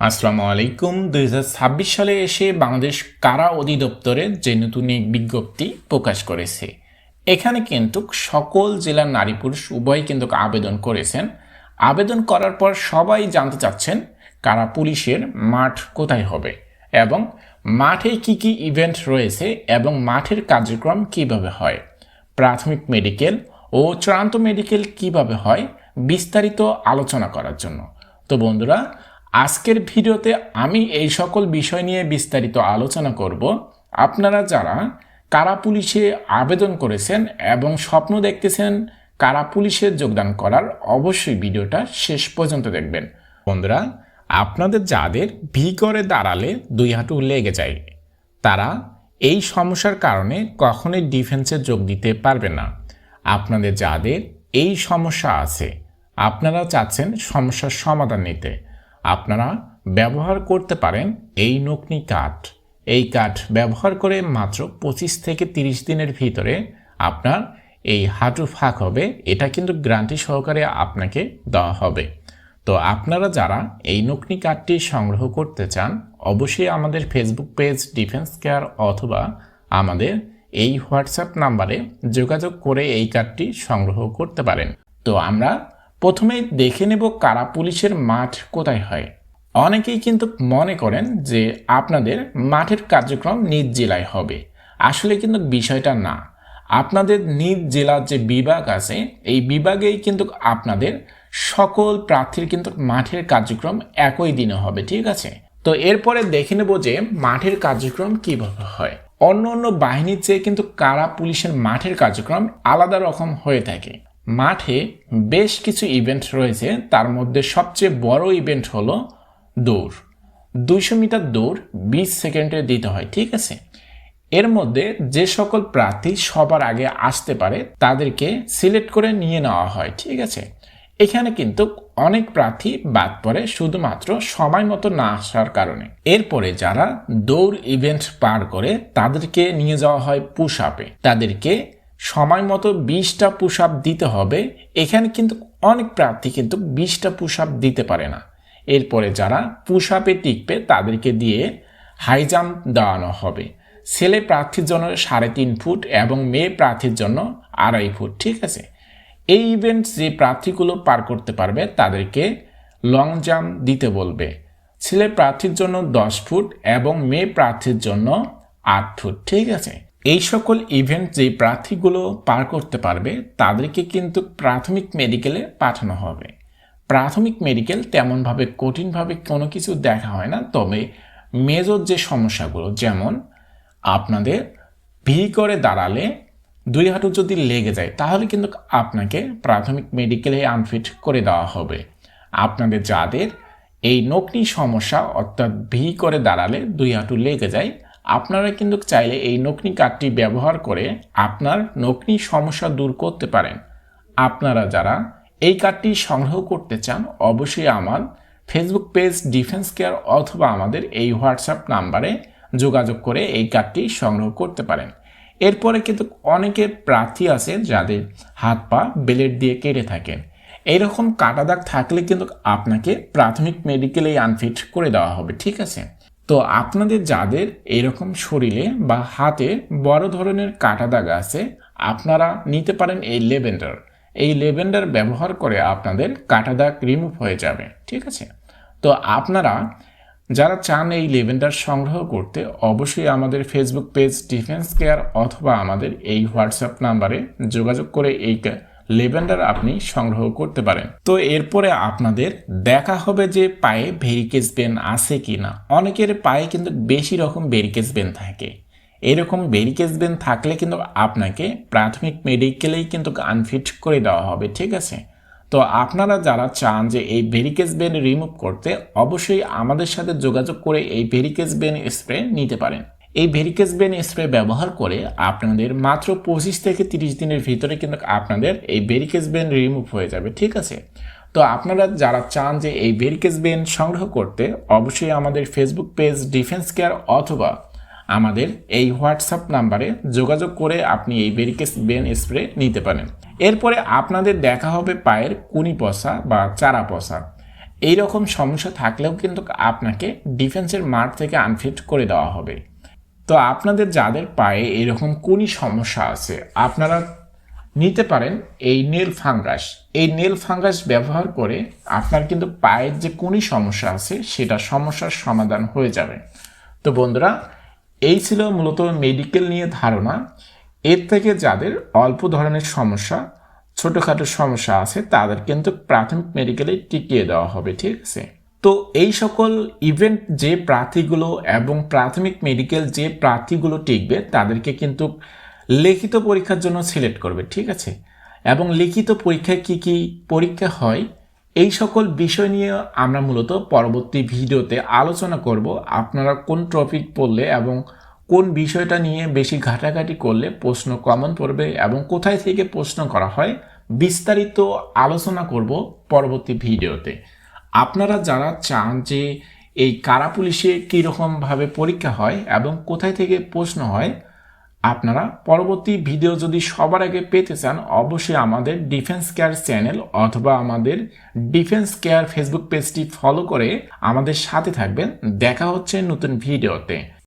আসসালামু আলাইকুম। 2026 সালে এসে বাংলাদেশ কারা অধিদপ্তরের যে নতুন এক বিজ্ঞপ্তি প্রকাশ করেছে, এখানে কিন্তু সকল জেলার নারী পুরুষ উভয় কিন্তু আবেদন করেছেন। আবেদন করার পর সবাই জানতে চাচ্ছেন কারা পুলিশের মাঠ কোথায় হবে এবং মাঠে কি কি ইভেন্ট রয়েছে এবং মাঠের কার্যক্রম কিভাবে হয়, প্রাথমিক মেডিকেল ও চূড়ান্ত মেডিকেল কিভাবে হয়, বিস্তারিত আলোচনা করার জন্য। তো বন্ধুরা, আজকের ভিডিওতে আমি এই সকল বিষয় নিয়ে বিস্তারিত আলোচনা করব। আপনারা যারা কারা পুলিশে আবেদন করেছেন এবং স্বপ্ন দেখতেছেন কারা পুলিশে যোগদান করার, অবশ্যই ভিডিওটা শেষ পর্যন্ত দেখবেন। বন্ধুরা, আপনাদের যাদের ভি করে দাঁড়ালে দুই হাঁটু লেগে যায়, তারা এই সমস্যার কারণে কখনোই ডিফেন্সে যোগ দিতে পারবে না। আপনাদের যাদের এই সমস্যা আছে, আপনারা চাচ্ছেন সমস্যার সমাধান নিতে, আপনারা ব্যবহার করতে পারেন এই নকনি কাঠ। এই কাঠ ব্যবহার করে মাত্র 25 থেকে 30 দিনের ভিতরে আপনার এই হাঁটু ফাঁক হবে। এটা কিন্তু গ্যারান্টি সহকারে আপনাকে দেওয়া হবে। তো আপনারা যারা এই নকনি কাঠটি সংগ্রহ করতে চান, অবশ্যই আমাদের ফেসবুক পেজ ডিফেন্স কেয়ার অথবা আমাদের এই হোয়াটসঅ্যাপ নাম্বারে যোগাযোগ করে এই কার্ডটি সংগ্রহ করতে পারেন। তো আমরা প্রথমেই দেখে নেব কারা পুলিশের মাঠ কোথায় হয়। অনেকেই কিন্তু মনে করেন যে আপনাদের মাঠের কার্যক্রম নিজ জেলায় হবে। আসলে কিন্তু বিষয়টা না। আপনাদের নিজ জেলার যে বিভাগ আছে, এই বিভাগেই কিন্তু আপনাদের সকল প্রার্থীর কিন্তু মাঠের কার্যক্রম একই দিনে হবে, ঠিক আছে? তো এরপরে দেখে নেব যে মাঠের কার্যক্রম কিভাবে হয়। অন্য অন্য বাহিনীর চেয়ে কিন্তু কারা পুলিশের মাঠের কার্যক্রম আলাদা রকম হয়ে থাকে। মাঠে বেশ কিছু ইভেন্ট রয়েছে, তার মধ্যে সবচেয়ে বড় ইভেন্ট হলো দৌড়। 200 মিটার দৌড় 20 সেকেন্ডে দিতে হয়, ঠিক আছে? এর মধ্যে যে সকল প্রার্থী সবার আগে আসতে পারে তাদেরকে সিলেক্ট করে নিয়ে নেওয়া হয়, ঠিক আছে? এখানে কিন্তু অনেক প্রার্থী বাদ পড়ে শুধুমাত্র সময় মতো না আসার কারণে। এরপরে যারা দৌড় ইভেন্ট পার করে তাদেরকে নিয়ে যাওয়া হয় পুশ আপে। তাদেরকে সময় মতো 20টা পুশ আপ দিতে হবে। এখানে কিন্তু অনেক প্রার্থী কিন্তু 20টা পুশ আপ দিতে পারে না। এরপরে যারা পুশ আপে টিকবে তাদেরকে দিয়ে হাই জাম্প দেওয়ানো হবে। ছেলে প্রার্থীর জন্য 3.5 ফুট এবং মেয়ে প্রার্থীর জন্য 2.5 ফুট, ঠিক আছে? এই ইভেন্ট যে প্রার্থীগুলো পার করতে পারবে তাদেরকে লং জাম্প দিতে বলবে। ছেলে প্রার্থীর জন্য 10 ফুট এবং মেয়ে প্রার্থীর জন্য 8 ফুট, ঠিক আছে? এই সকল ইভেন্ট যে প্রার্থীগুলো পার করতে পারবে তাদেরকে কিন্তু প্রাথমিক মেডিকেলে পাঠানো হবে। প্রাথমিক মেডিকেল তেমনভাবে কঠিনভাবে কোনো কিছু দেখা হয় না, তবে মেজর যে সমস্যাগুলো, যেমন আপনাদের ভি করে দাঁড়ালে 2 হাঁটু যদি লেগে যায় তাহলে কিন্তু আপনাকে প্রাথমিক মেডিকেলে আনফিট করে দেওয়া হবে। আপনাদের যাদের এই নকনি সমস্যা, অর্থাৎ ভি করে দাঁড়ালে 2 হাঁটু লেগে যায়, আপনারা কিন্তু চাইলে এই নকনি কার্ডটি ব্যবহার করে আপনার নকনি সমস্যা দূর করতে পারেন। আপনারা যারা এই কার্ডটি সংগ্রহ করতে চান, অবশ্যই আমার ফেসবুক পেজ ডিফেন্স কেয়ার অথবা আমাদের এই হোয়াটসঅ্যাপ নাম্বারে যোগাযোগ করে এই কার্ডটি সংগ্রহ করতে পারেন। এরপরে কিন্তু অনেকে প্রার্থী আছে যাদের হাত পা ব্লেড দিয়ে কেটে থাকেন। এইরকম কাটা দাগ থাকলে কিন্তু আপনাকে প্রাথমিক মেডিকেলেই আনফিট করে দেওয়া হবে, ঠিক আছে? তো আপনাদের যাদের এরকম শরীরে বা হাতে বড় ধরনের কাটা দাগ আছে, আপনারা নিতে পারেন এই লেভেন্ডার। এই লেভেন্ডার ব্যবহার করে আপনাদের কাটা দাগ রিমুভ হয়ে যাবে, ঠিক আছে? তো আপনারা যারা চান এই লেভেন্ডার সংগ্রহ করতে, অবশ্যই আমাদের ফেসবুক পেজ ডিফেন্স কেয়ার অথবা আমাদের এই হোয়াটসঅ্যাপ নাম্বারে যোগাযোগ করে এই লেভেন্ডার আপনি সংগ্রহ করতে পারেন। তো এরপরে আপনাদের দেখা হবে যে পায়ে ভেরিকেজ ভেন আছে কি না। অনেকের পায়ে কিন্তু বেশি রকম ভেরিকেজ ভেন থাকে। এরকম ভেরিকেজ ভেন থাকলে কিন্তু আপনাকে প্রাথমিক মেডিকেলেই কিন্তু আনফিট করে দেওয়া হবে, ঠিক আছে? তো আপনারা যারা চান যে এই ভেরিকেজ ভেন রিমুভ করতে, অবশ্যই আমাদের সাথে যোগাযোগ করে এই ভেরিকেজ ভেন স্প্রে নিতে পারেন। এই ভেরিকেজ ভেন স্প্রে ব্যবহার করে আপনাদের মাত্র 25 থেকে 30 দিনের ভিতরে কিন্তু আপনাদের এই ভেরিকেজ ভেন রিমুভ হয়ে যাবে, ঠিক আছে? তো আপনারা যারা চান যে এই ভেরিকেজ ভেন সংগ্রহ করতে, অবশ্যই আমাদের ফেসবুক পেজ ডিফেন্স কেয়ার অথবা আমাদের এই হোয়াটসঅ্যাপ নাম্বারে যোগাযোগ করে আপনি এই ভেরিকেজ ভেন স্প্রে নিতে পারেন। এরপরে আপনাদের দেখা হবে পায়ের কুনি পশা বা চারা পশা। এই রকম সমস্যা থাকলেও কিন্তু আপনাকে ডিফেন্সের মাঠ থেকে আনফিট করে দেওয়া হবে। তো আপনাদের যাদের পায়ে এরকম কোনি সমস্যা আছে, আপনারা নিতে পারেন এই নেল ফাঙ্গাস। এই নেল ফাঙ্গাস ব্যবহার করে আপনার কিন্তু পায়ের যে কোনি সমস্যা আছে সেটা সমস্যার সমাধান হয়ে যাবে। তো বন্ধুরা, এই ছিল মূলত মেডিকেল নিয়ে ধারণা। এর থেকে যাদের অল্প ধরনের সমস্যা, ছোটোখাটো সমস্যা আছে, তাদের কিন্তু প্রাথমিক মেডিকেলে টিকিয়ে দেওয়া হবে, ঠিক আছে। তো এই সকল ইভেন্ট যে প্রার্থীগুলো এবং প্রাথমিক মেডিকেল যে প্রার্থীগুলো টিকবে তাদেরকে কিন্তু লিখিত পরীক্ষার জন্য সিলেক্ট করবে, ঠিক আছে। এবং লিখিত পরীক্ষায় কি কি পরীক্ষা হয় এই সকল বিষয় নিয়ে আমরা মূলত পরবর্তী ভিডিওতে আলোচনা করব। আপনারা কোন টপিক পড়লে এবং কোন বিষয়টা নিয়ে বেশি ঘাটাঘাটি করলে প্রশ্ন কমন পড়বে এবং কোথায় থেকে প্রশ্ন করা হয় বিস্তারিত আলোচনা করব পরবর্তী ভিডিওতে। আপনারা যারা চান যে এই কারা পুলিশে কীরকমভাবে পরীক্ষা হয় এবং কোথায় থেকে প্রশ্ন হয়, আপনারা পরবর্তী ভিডিও যদি সবার আগে পেতে চান অবশ্যই আমাদের ডিফেন্স কেয়ার চ্যানেল অথবা আমাদের ডিফেন্স কেয়ার ফেসবুক পেজটি ফলো করে আমাদের সাথে থাকবেন। দেখা হচ্ছে নতুন ভিডিওতে।